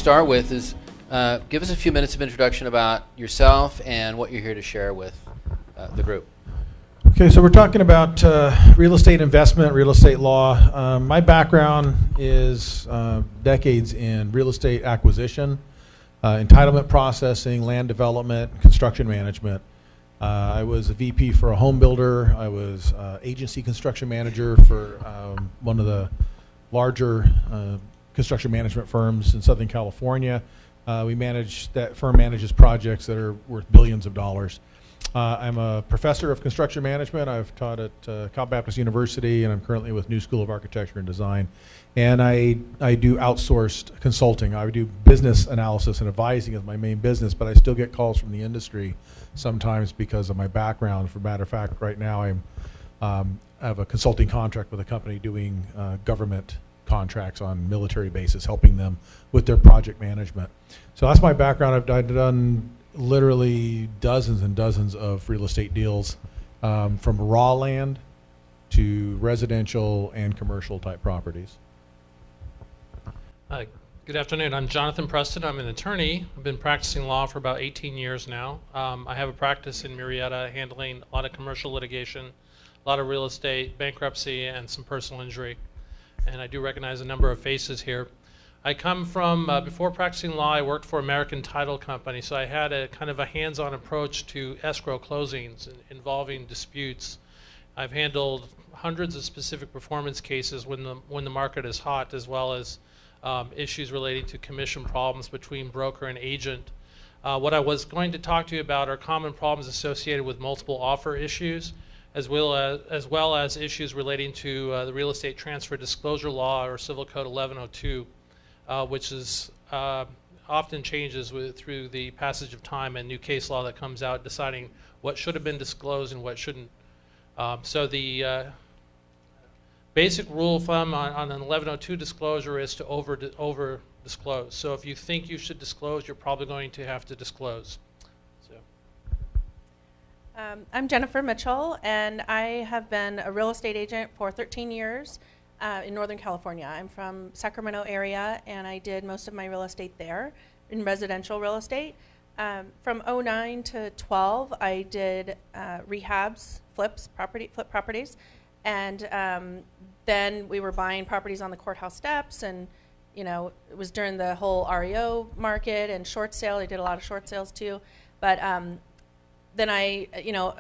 start with is give us a few minutes of introduction about yourself and what you're here to share with the group. Okay, so we're talking about real estate investment, real estate law. My background is decades in real estate acquisition, entitlement processing, land development, construction management. I was a VP for a home builder. I was agency construction manager for one of the larger construction management firms in Southern California. That firm manages projects that are worth billions of dollars. I'm a professor of construction management. I've taught at Cal Baptist University, and I'm currently with New School of Architecture and Design. And I do outsourced consulting. I do business analysis and advising as my main business, but I still get calls from the industry sometimes because of my background. For matter of fact, right now I have a consulting contract with a company doing government contracts on military bases, helping them with their project management. So that's my background. I've done literally dozens and dozens of real estate deals, from raw land to residential and commercial type properties. Good afternoon. I'm Jonathan Preston. I'm an attorney. I've been practicing law for about 18 years now. I have a practice in Murrieta handling a lot of commercial litigation, a lot of real estate, bankruptcy, and some personal injury. And I do recognize a number of faces here. I come from, before practicing law, I worked for American Title Company, so I had a kind of a hands-on approach to escrow closings involving disputes. I've handled hundreds of specific performance cases when the market is hot, as well as issues relating to commission problems between broker and agent. What I was going to talk to you about are common problems associated with multiple offer issues, as well as issues relating to the real estate transfer disclosure law, or Civil Code 1102. Which is often changes through the passage of time and new case law that comes out deciding what should have been disclosed and what shouldn't. So the basic rule of thumb on an 1102 disclosure is to over disclose. So if you think you should disclose, you're probably going to have to disclose. So. I'm Jennifer Mitchell, and I have been a real estate agent for 13 years. In Northern California. I'm from Sacramento area, and I did most of my real estate there in residential real estate. From 09 to 12, I did rehabs, flip properties, and then we were buying properties on the courthouse steps, and it was during the whole REO market and short sale. I did a lot of short sales too, but then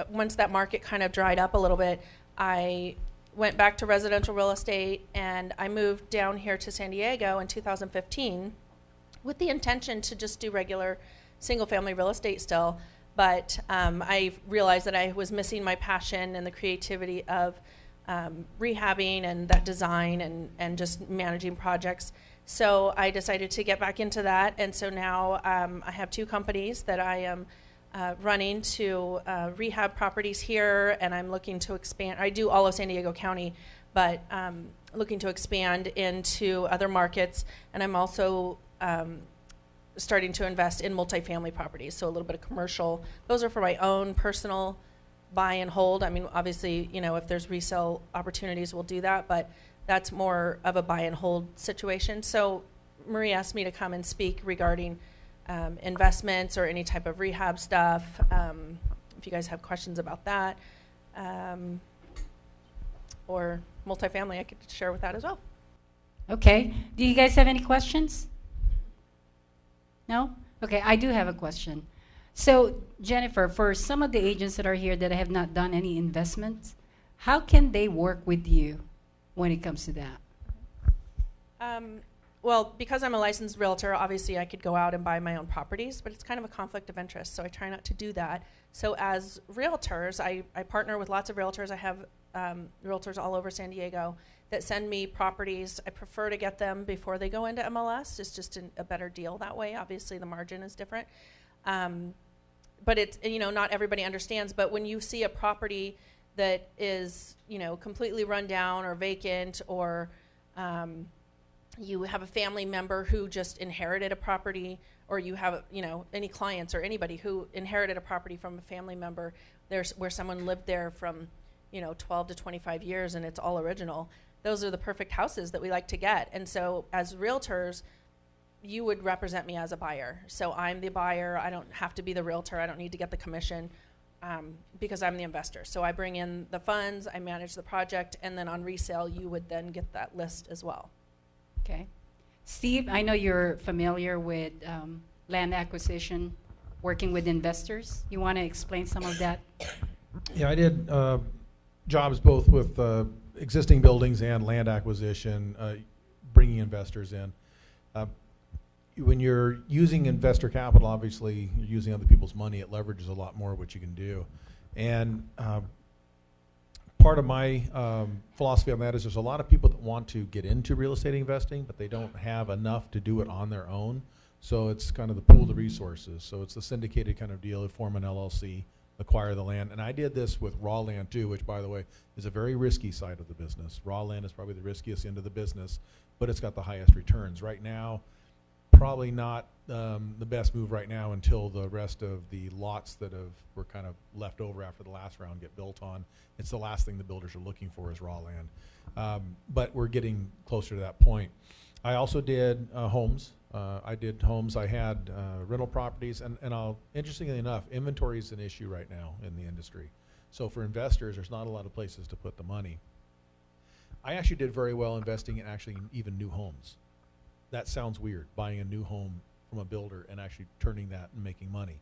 once that market kind of dried up a little bit, I went back to residential real estate, and I moved down here to San Diego in 2015 with the intention to just do regular single-family real estate still, but I realized that I was missing my passion and the creativity of rehabbing and that design and just managing projects. So I decided to get back into that, and so now I have two companies that I am running to rehab properties here, and I'm looking to expand. I do all of San Diego County, but looking to expand into other markets, and I'm also starting to invest in multifamily properties, so a little bit of commercial. Those are for my own personal buy and hold. I mean, obviously, if there's resale opportunities, we'll do that, but that's more of a buy and hold situation. So Marie asked me to come and speak regarding investments or any type of rehab stuff. If you guys have questions about that, or multifamily, I could share with that as well. Okay. Do you guys have any questions? No? Okay, I do have a question. So, Jennifer, for some of the agents that are here that have not done any investments, how can they work with you when it comes to that? Well, because I'm a licensed realtor, obviously I could go out and buy my own properties, but it's kind of a conflict of interest, so I try not to do that. So as realtors, I partner with lots of realtors. I have realtors all over San Diego that send me properties. I prefer to get them before they go into MLS. It's just a better deal that way. Obviously the margin is different. But it's, not everybody understands, but when you see a property that is, completely run down or vacant, or you have a family member who just inherited a property, or you have, any clients or anybody who inherited a property from a family member, where someone lived there from, 12 to 25 years and it's all original. Those are the perfect houses that we like to get. And so as realtors, you would represent me as a buyer. So I'm the buyer. I don't have to be the realtor. I don't need to get the commission because I'm the investor. So I bring in the funds, I manage the project, and then on resale, you would then get that list as well. Okay. Steve, I know you're familiar with land acquisition, working with investors. You want to explain some of that? Yeah, I did jobs both with existing buildings and land acquisition, bringing investors in. When you're using investor capital, obviously you're using other people's money. It leverages a lot more what you can do. And part of my philosophy on that is there's a lot of people that want to get into real estate investing, but they don't have enough to do it on their own. So it's kind of the pool of resources. So it's the syndicated kind of deal. You form an LLC, acquire the land. And I did this with raw land too, which by the way is a very risky side of the business. Raw land is probably the riskiest end of the business, but it's got the highest returns. Right now, probably not the best move right now until the rest of the lots that were kind of left over after the last round get built on. It's the last thing the builders are looking for is raw land. But we're getting closer to that point. I also did homes. I did homes. I had rental properties, and interestingly enough, inventory is an issue right now in the industry. So for investors, there's not a lot of places to put the money. I actually did very well investing in actually even new homes. That sounds weird, buying a new home from a builder and actually turning that and making money.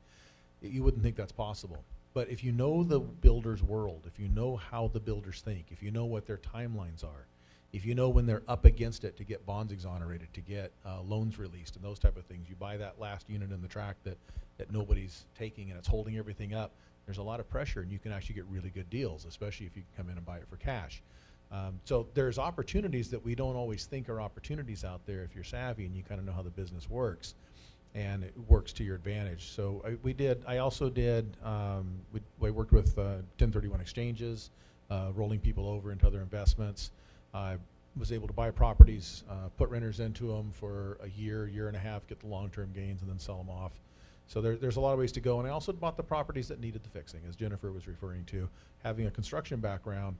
You wouldn't think that's possible. But if you know the builder's world, if you know how the builders think, if you know what their timelines are, if you know when they're up against it to get bonds exonerated, to get loans released and those type of things, you buy that last unit in the tract that nobody's taking and it's holding everything up, there's a lot of pressure and you can actually get really good deals, especially if you can come in and buy it for cash. So there's opportunities that we don't always think are opportunities out there if you're savvy and you kind of know how the business works, and it works to your advantage. So I also did, we worked with 1031 exchanges, rolling people over into other investments. I was able to buy properties, put renters into them for a year and a half, get the long-term gains, and then sell them off. So there's a lot of ways to go. And I also bought the properties that needed the fixing, as Jennifer was referring to. Having a construction background,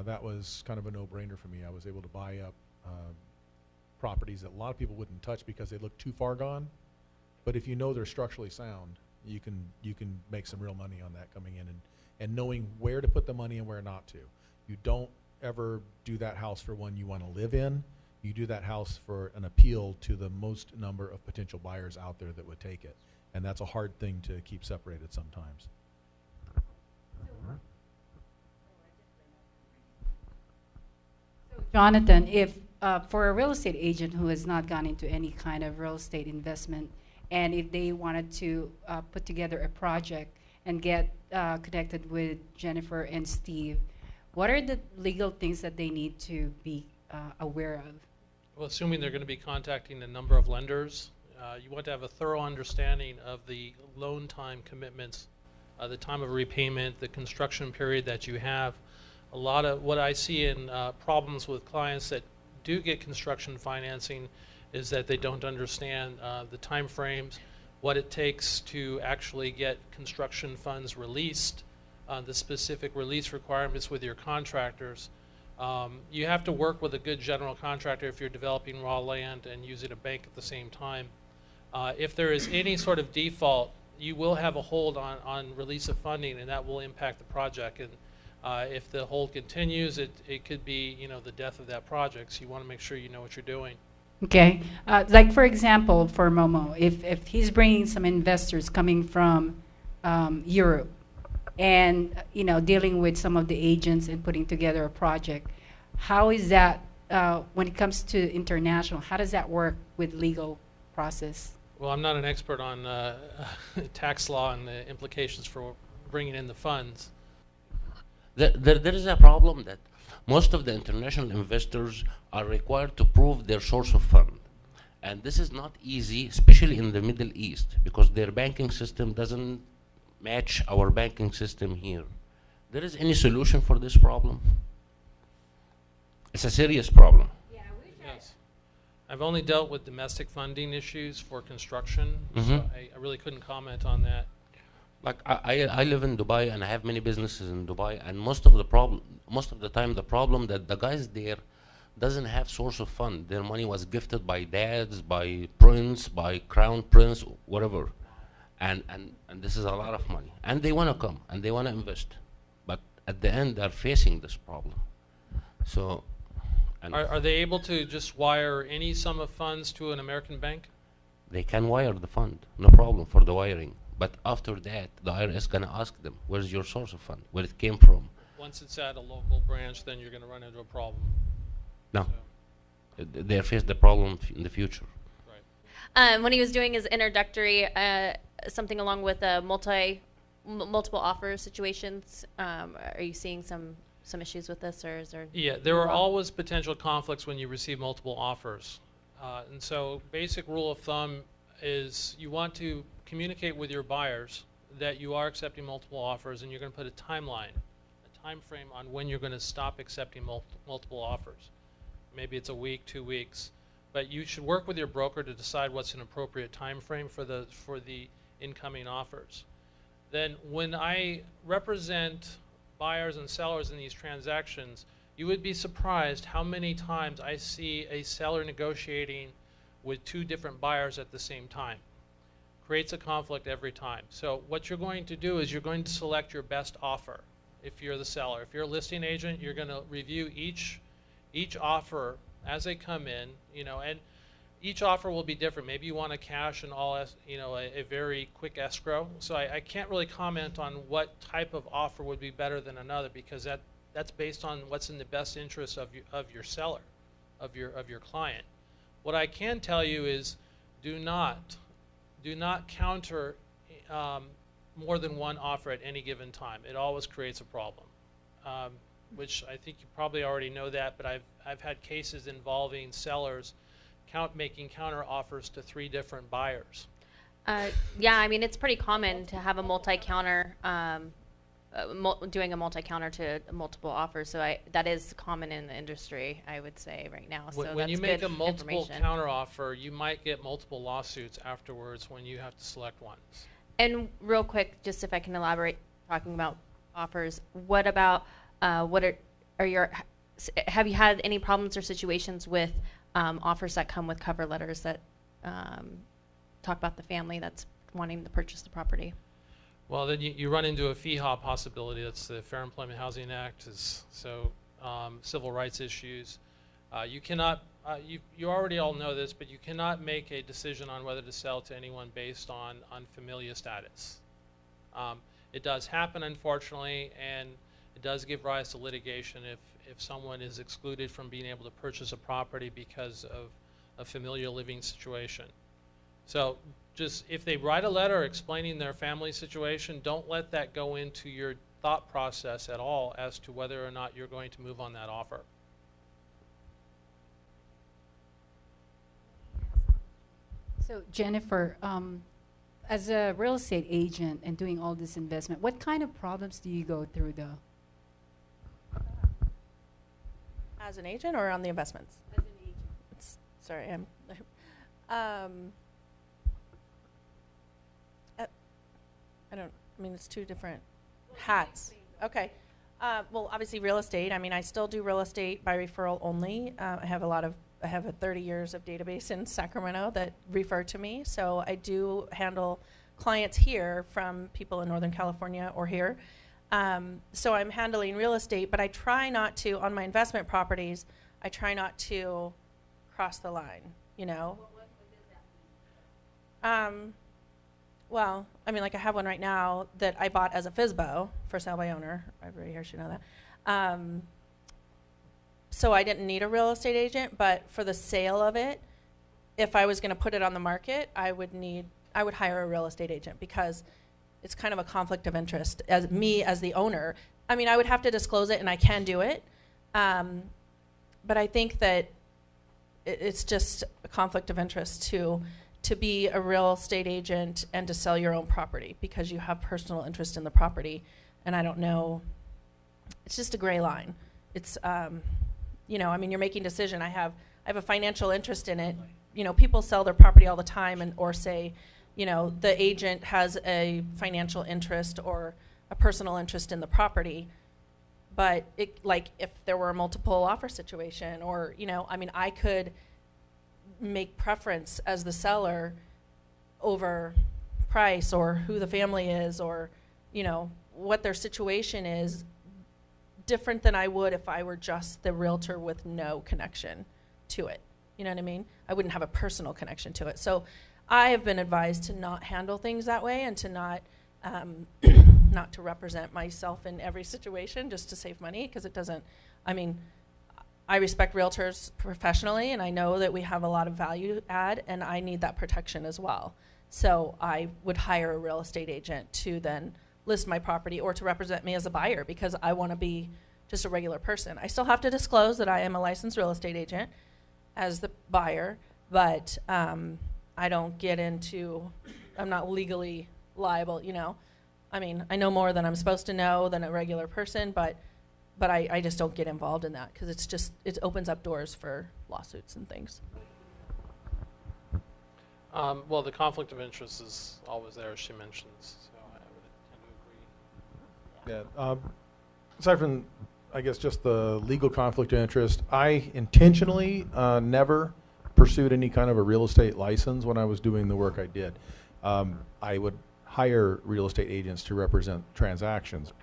that was kind of a no-brainer for me. I was able to buy up properties that a lot of people wouldn't touch because they look too far gone. But if you know they're structurally sound, you can make some real money on that coming in and knowing where to put the money and where not to. You don't ever do that house for one you want to live in. You do that house for an appeal to the most number of potential buyers out there that would take it. And that's a hard thing to keep separated sometimes. Jonathan, if for a real estate agent who has not gone into any kind of real estate investment, and if they wanted to put together a project and get connected with Jennifer and Steve, what are the legal things that they need to be aware of? Well, assuming they're going to be contacting a number of lenders, you want to have a thorough understanding of the loan time commitments, the time of repayment, the construction period that you have. A lot of what I see in problems with clients that do get construction financing is that they don't understand the time frames, what it takes to actually get construction funds released, the specific release requirements with your contractors. You have to work with a good general contractor if you're developing raw land and using a bank at the same time. If there is any sort of default, you will have a hold on release of funding, and that will impact the project. And if the hold continues, it could be the death of that project. So you want to make sure you know what you're doing. Okay, like for example, for Momo, if he's bringing some investors coming from Europe, and dealing with some of the agents and putting together a project, how is that when it comes to international? How does that work with legal process? Well, I'm not an expert on tax law and the implications for bringing in the funds. There is a problem that most of the international investors are required to prove their source of fund. And this is not easy, especially in the Middle East, because their banking system doesn't match our banking system here. There is any solution for this problem? It's a serious problem. Yes. I've only dealt with domestic funding issues for construction, so I really couldn't comment on that. Like I live in Dubai and I have many businesses in Dubai, and most of the time the problem that the guys there doesn't have source of fund. Their money was gifted by dads, by prince, by crown prince, whatever. And this is a lot of money. And they want to come, and they want to invest. But at the end, they're facing this problem. So, and Are they able to just wire any sum of funds to an American bank? they can wire the fund, no problem for the wiring. But after that, the IRS gonna ask them, where's your source of fund, where it came from? Once it's at a local branch, then you're going to run into a problem. No, So, they face the problem in the future. right. When he was doing his introductory, something along with multiple offer situations, are you seeing some issues with this, or is there? Yeah, there are always potential conflicts when you receive multiple offers. And so basic rule of thumb is you want to communicate with your buyers that you are accepting multiple offers, and you're going to put a timeline, a time frame on when you're going to stop accepting multiple offers. Maybe it's a week, 2 weeks, but you should work with your broker to decide what's an appropriate time frame for the incoming offers. Then when I represent buyers and sellers in these transactions, you would be surprised how many times I see a seller negotiating with 2 different buyers at the same time. Creates a conflict every time. So what you're going to do is you're going to select your best offer if you're the seller. If you're a listing agent, you're going to review each offer as they come in, and each offer will be different. Maybe you want a cash and all, a very quick escrow. So I can't really comment on what type of offer would be better than another, because that's based on what's in the best interest of your seller, of your client. What I can tell you is do not counter more than one offer at any given time. It always creates a problem, which I think you probably already know that, but I've had cases involving sellers making counter offers to 3 different buyers. Yeah, I mean, it's pretty common to have a multi-counter, doing a multi-counter to multiple offers. So that is common in the industry, I would say, right now. So When you make good a multiple information. counter offer, you might get multiple lawsuits afterwards when you have to select one. And real quick, just if I can elaborate, talking about offers, what about have you had any problems or situations with offers that come with cover letters that talk about the family that's wanting to purchase the property? Well, then you run into a FEHA possibility. That's the Fair Employment Housing Act. Civil rights issues. You cannot, you already all know this, but you cannot make a decision on whether to sell to anyone based on familial status. It does happen, unfortunately, and it does give rise to litigation if someone is excluded from being able to purchase a property because of a familial living situation. So just if they write a letter explaining their family situation, don't let that go into your thought process at all as to whether or not you're going to move on that offer. So Jennifer, as a real estate agent and doing all this investment, what kind of problems do you go through though? As an agent or on the investments? As an agent. Sorry, it's 2 different hats. Okay. Well, obviously real estate. I mean, I still do real estate by referral only. I have a 30 years of database in Sacramento that refer to me. So I do handle clients here from people in Northern California or here. So I'm handling real estate, but I try not to, on my investment properties, I try not to cross the line, What does that mean? Well, I mean, like I have one right now that I bought as a FSBO, for sale by owner. Everybody here should know that. So I didn't need a real estate agent, but for the sale of it, if I was going to put it on the market, I would hire a real estate agent because it's kind of a conflict of interest as the owner. I mean, I would have to disclose it, and I can do it, but I think that it's just a conflict of interest to be a real estate agent and to sell your own property because you have personal interest in the property, and I don't know. It's just a gray line. It's I mean, you're making a decision. I have a financial interest in it. People sell their property all the time or say, the agent has a financial interest or a personal interest in the property, but it, like if there were a multiple offer situation, or, you know, I mean, I could make preference as the seller over price or who the family is, or, you know, what their situation is, different than I would if I were just the realtor with no connection to it. You know what I mean? I wouldn't have a personal connection to it. So I have been advised to not handle things that way, and to not not to represent myself in every situation just to save money, because it doesn't, I mean, I respect realtors professionally, and I know that we have a lot of value add, and I need that protection as well. So I would hire a real estate agent to then list my property, or to represent me as a buyer, because I want to be just a regular person. I still have to disclose that I am a licensed real estate agent as the buyer, but I don't get into, I'm not legally liable, you know. I mean, I know more than I'm supposed to know than a regular person, but I just don't get involved in that, because it's just, it opens up doors for lawsuits and things. Well, the conflict of interest is always there, as she mentions, so I would tend to agree. Yeah. Aside from, I guess, just the legal conflict of interest, I intentionally never pursued any kind of a real estate license when I was doing the work I did. I would hire real estate agents to represent transactions,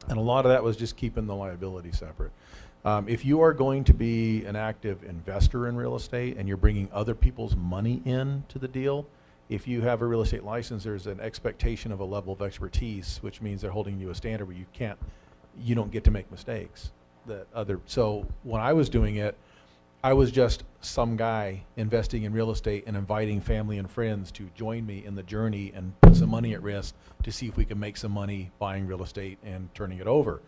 and a lot of that was just keeping the liability separate. If you are going to be an active investor in real estate and you're bringing other people's money in to the deal, if you have a real estate license, there's an expectation of a level of expertise, which means they're holding you a standard where you don't get to make mistakes. So when I was doing it, I was just some guy investing in real estate and inviting family and friends to join me in the journey and put some money at risk to see if we can make some money buying real estate and turning it over.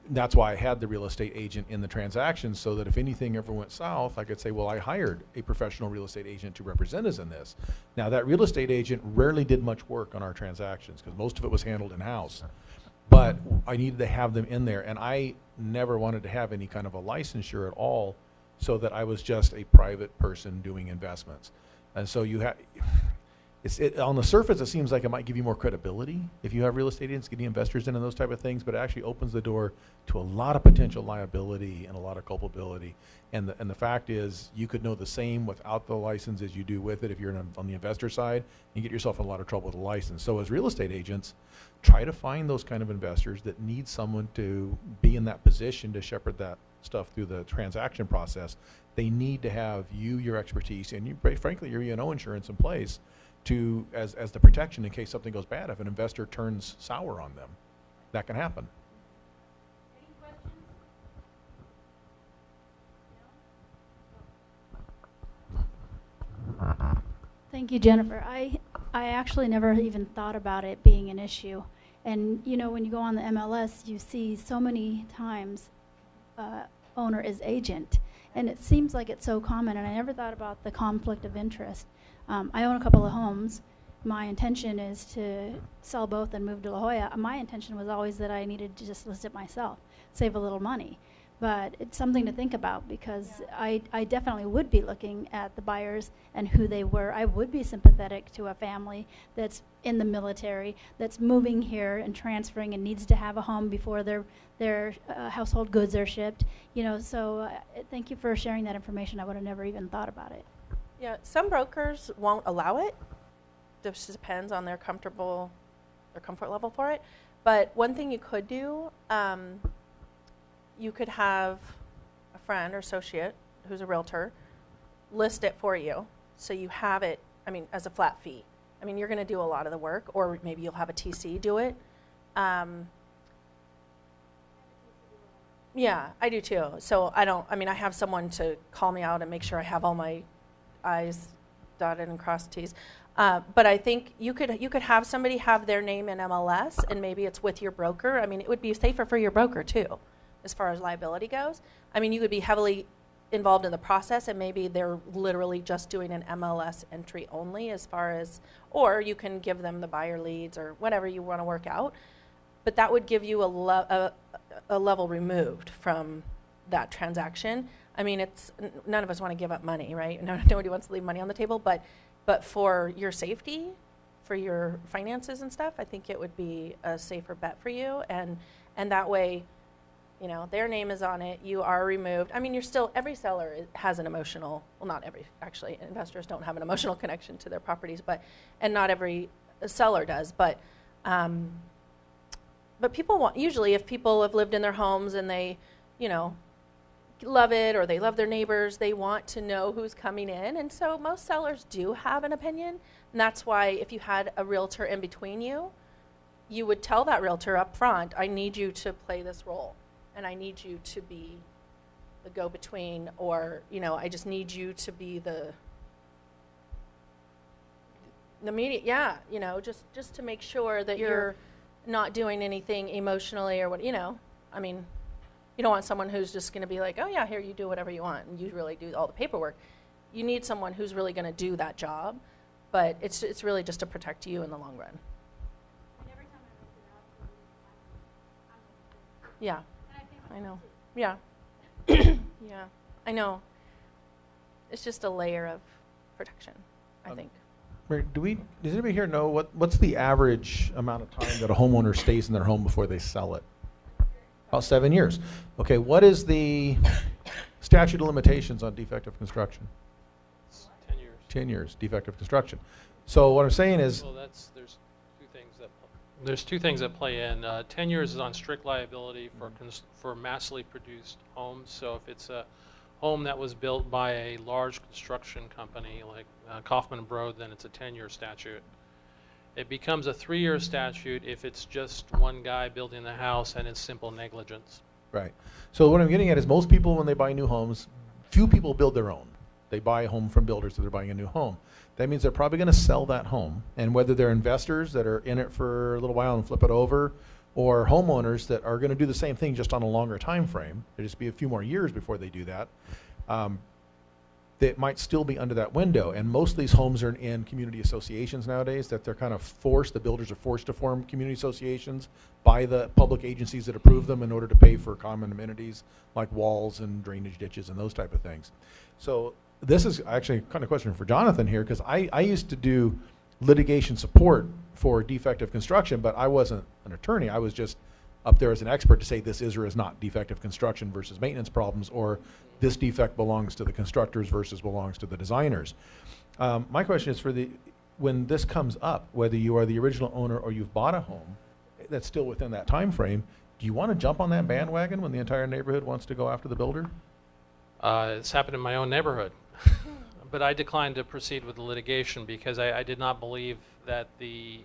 That's why I had the real estate agent in the transaction, so that if anything ever went south, I could say, well, I hired a professional real estate agent to represent us in this. Now, that real estate agent rarely did much work on our transactions, because most of it was handled in-house. But I needed to have them in there, and I never wanted to have any kind of a licensure at all, so that I was just a private person doing investments. And so you have, on the surface, it seems like it might give you more credibility if you have real estate agents getting investors in and those type of things, but it actually opens the door to a lot of potential liability and a lot of culpability. And the fact is, you could know the same without the license as you do with it if you're on the investor side. You get yourself in a lot of trouble with a license. So as real estate agents, try to find those kind of investors that need someone to be in that position to shepherd that stuff through the transaction process. They need to have your expertise, and frankly, your E&O insurance in place to as the protection in case something goes bad. If an investor turns sour on them, that can happen. Any questions? Thank you, Jennifer. I actually never even thought about it being an issue. And you know, when you go on the MLS, you see so many times owner is agent, and it seems like it's so common, and I never thought about the conflict of interest. I own a couple of homes. My intention is to sell both and move to La Jolla. My intention was always that I needed to just list it myself, save a little money. But it's something to think about, because I definitely would be looking at the buyers and who they were. I would be sympathetic to a family that's in the military, that's moving here and transferring and needs to have a home before their household goods are shipped. You know, so thank you for sharing that information. I would have never even thought about it. Yeah, some brokers won't allow it. This depends on their comfort level for it. But one thing you could do, you could have a friend or associate who's a realtor list it for you, so you have it, I mean, as a flat fee. I mean, you're going to do a lot of the work, or maybe you'll have a TC do it. Yeah, I do too. So I have someone to call me out and make sure I have all my I's dotted and crossed T's. But I think you could have somebody have their name in MLS, and maybe it's with your broker. I mean, it would be safer for your broker too, as far as liability goes. I mean, you could be heavily involved in the process, and maybe they're literally just doing an MLS entry only, as far as, or you can give them the buyer leads or whatever you want to work out. But that would give you a level removed from that transaction. I mean, none of us want to give up money, right? Nobody wants to leave money on the table, but for your safety, for your finances and stuff, I think it would be a safer bet for you, and that way You know, their name is on it, you are removed. I mean, you're still, every seller has an emotional, well, not every, actually, investors don't have an emotional connection to their properties, but, and not every seller does, but people want, usually if people have lived in their homes and they, you know, love it or they love their neighbors, they want to know who's coming in. And so most sellers do have an opinion. And that's why if you had a realtor in between you, you would tell that realtor up front, I need you to play this role. And I need you to be the go-between, or, you know, I just need you to be the media, yeah, you know, just to make sure that you're not doing anything emotionally or what, you know, I mean, you don't want someone who's just going to be like, oh yeah, here, you do whatever you want, and you really do all the paperwork. You need someone who's really going to do that job, but it's really just to protect you in the long run. Yeah, I know. Yeah, yeah, I know. It's just a layer of protection, I think. Mary, does anybody here know what's the average amount of time that a homeowner stays in their home before they sell it? About 7 years. Okay, what is the statute of limitations on defective construction? It's 10 years. 10 years, defective construction. So what I'm saying is, Well, there's two things that play in. 10 years is on strict liability for massively produced homes. So if it's a home that was built by a large construction company like Kaufman & Broad, then it's a 10-year statute. It becomes a 3-year statute if it's just one guy building the house and it's simple negligence. right. So what I'm getting at is most people, when they buy new homes, few people build their own. They buy a home from builders, so they're buying a new home. That means they're probably going to sell that home. And whether they're investors that are in it for a little while and flip it over, or homeowners that are going to do the same thing just on a longer time frame, there'll just be a few more years before they do that, that might still be under that window. And most of these homes are in community associations nowadays, that they're kind of forced, the builders are forced to form community associations by the public agencies that approve them in order to pay for common amenities like walls and drainage ditches and those type of things. So this is actually kind of a question for Jonathan here, because I used to do litigation support for defective construction, but I wasn't an attorney. I was just up there as an expert to say this is or is not defective construction versus maintenance problems, or this defect belongs to the constructors versus belongs to the designers. My question is when this comes up, whether you are the original owner or you've bought a home that's still within that time frame, do you want to jump on that bandwagon when the entire neighborhood wants to go after the builder? It's happened in my own neighborhood. But I declined to proceed with the litigation because I did not believe that the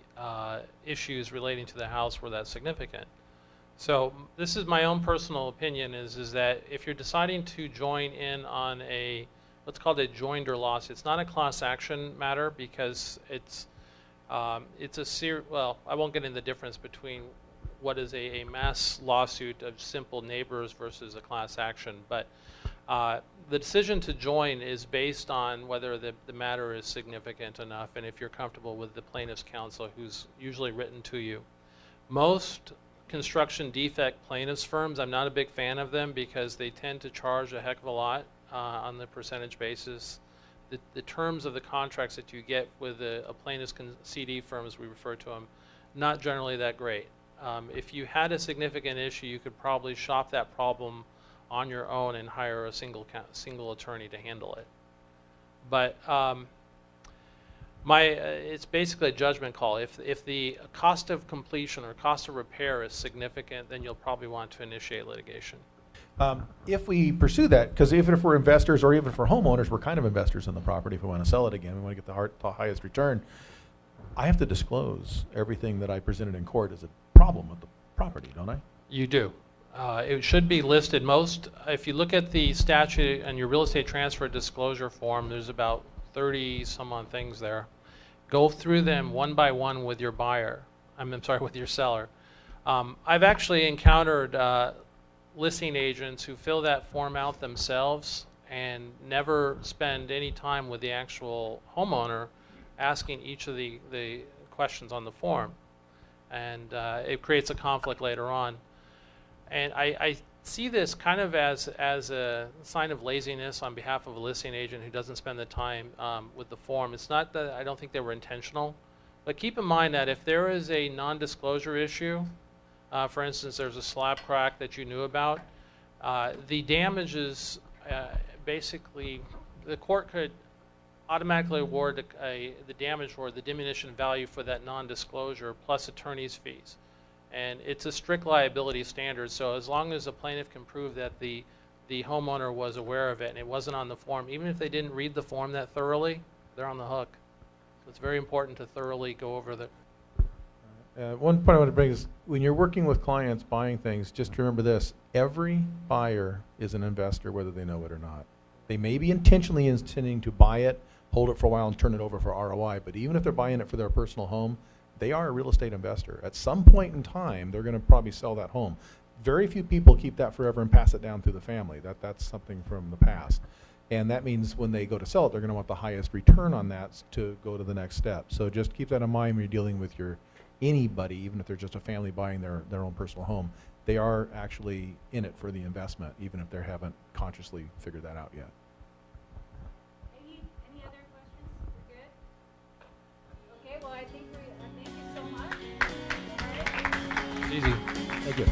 issues relating to the house were that significant. So this is my own personal opinion, is that if you're deciding to join in on what's called a joinder loss, it's not a class action matter because it's well, I won't get into the difference between what is a mass lawsuit of simple neighbors versus a class action, but the decision to join is based on whether the matter is significant enough and if you're comfortable with the plaintiff's counsel who's usually written to you. Most construction defect plaintiffs firms, I'm not a big fan of them because they tend to charge a heck of a lot on the percentage basis. The terms of the contracts that you get with a plaintiff's CD firm, as we refer to them, not generally that great. If you had a significant issue, you could probably shop that problem on your own and hire a single attorney to handle it. But it's basically a judgment call. If the cost of completion or cost of repair is significant, then you'll probably want to initiate litigation. If we pursue that, because even if we're investors or even for homeowners, we're kind of investors in the property. If we want to sell it again, we want to get the highest return. I have to disclose everything that I presented in court as a problem with the property, don't I? You do. It should be listed. If you look at the statute and your real estate transfer disclosure form, there's about 30 some odd things there. Go through them one by one with your buyer. With your seller. I've actually encountered listing agents who fill that form out themselves and never spend any time with the actual homeowner asking each of the questions on the form. And it creates a conflict later on. And I see this kind of as a sign of laziness on behalf of a listing agent who doesn't spend the time with the form. It's not that I don't think they were intentional, but keep in mind that if there is a non-disclosure issue, For instance, there's a slab crack that you knew about. The damages, basically, the court could automatically award the damage or the diminution value for that non-disclosure plus attorney's fees. And it's a strict liability standard, so as long as the plaintiff can prove that the homeowner was aware of it and it wasn't on the form, even if they didn't read the form that thoroughly, they're on the hook. So it's very important to thoroughly go over the. One point I want to bring is when you're working with clients buying things, just remember this: every buyer is an investor, whether they know it or not. They may be intentionally intending to buy it, hold it for a while, and turn it over for ROI. But even if they're buying it for their personal home, they are a real estate investor. At some point in time, they're going to probably sell that home. Very few people keep that forever and pass it down through the family. That's something from the past. And that means when they go to sell it, they're going to want the highest return on that to go to the next step. So just keep that in mind when you're dealing with anybody, even if they're just a family buying their own personal home. They are actually in it for the investment, even if they haven't consciously figured that out yet. Any other questions? We're good? Okay, well, I think thank you so much. Easy. Thank you.